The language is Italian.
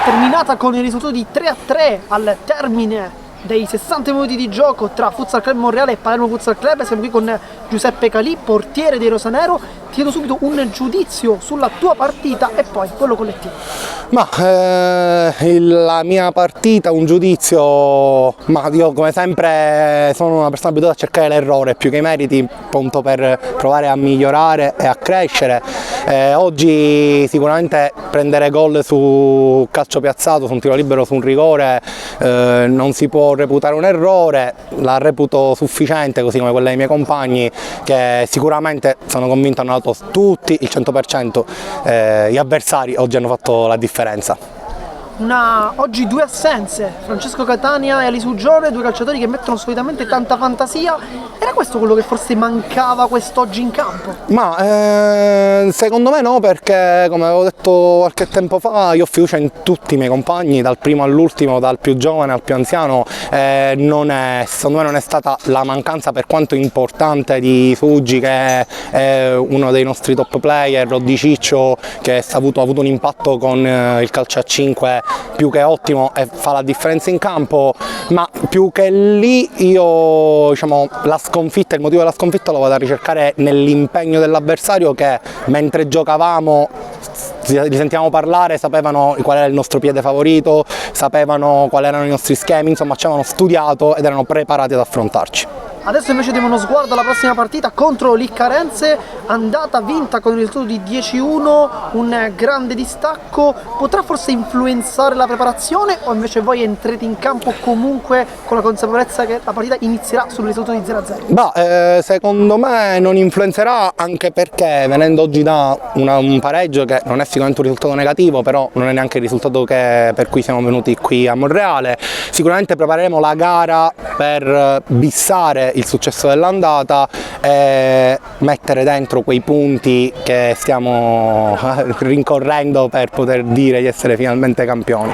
terminata con il risultato di 3-3 al termine dei 60 minuti di gioco tra Futsal Club Monreale e Palermo Futsal Club. Siamo qui con Giuseppe Calì, portiere dei Rosanero. Ti chiedo subito un giudizio sulla tua partita e poi quello collettivo. La mia partita, un giudizio, ma io come sempre sono una persona abituata a cercare l'errore più che i meriti, appunto per provare a migliorare e a crescere. Oggi sicuramente prendere gol su calcio piazzato, su un tiro libero, su un rigore, non si può reputare un errore, la reputo sufficiente, così come quella dei miei compagni che sicuramente sono convinto hanno dato tutti il 100%, gli avversari oggi hanno fatto la differenza. Oggi due assenze, Francesco Catania e Alice Ugiore, due calciatori che mettono solitamente tanta fantasia. Era questo quello che forse mancava quest'oggi in campo? Secondo me no, perché come avevo detto qualche tempo fa io ho fiducia in tutti i miei compagni, dal primo all'ultimo, dal più giovane al più anziano. Secondo me non è stata la mancanza, per quanto importante, di Fuggi, che è uno dei nostri top player, o di Ciccio, che ha avuto un impatto con il calcio a 5 più che ottimo e fa la differenza in campo, ma più che lì io, diciamo, il motivo della sconfitta lo vado a ricercare nell'impegno dell'avversario, che mentre giocavamo li sentivamo parlare, sapevano qual era il nostro piede favorito, sapevano quali erano i nostri schemi, insomma ci avevano studiato ed erano preparati ad affrontarci. Adesso invece diamo uno sguardo alla prossima partita contro l'Iccarense, andata vinta con il risultato di 10-1, un grande distacco. Potrà forse influenzare la preparazione o invece voi entrete in campo comunque con la consapevolezza che la partita inizierà sul risultato di 0-0? Secondo me non influenzerà, anche perché venendo oggi da un pareggio, che non è sicuramente un risultato negativo, però non è neanche il risultato per cui siamo venuti qui a Monreale, sicuramente prepareremo la gara per bissare il successo dell'andata e mettere dentro quei punti che stiamo rincorrendo per poter dire di essere finalmente campioni.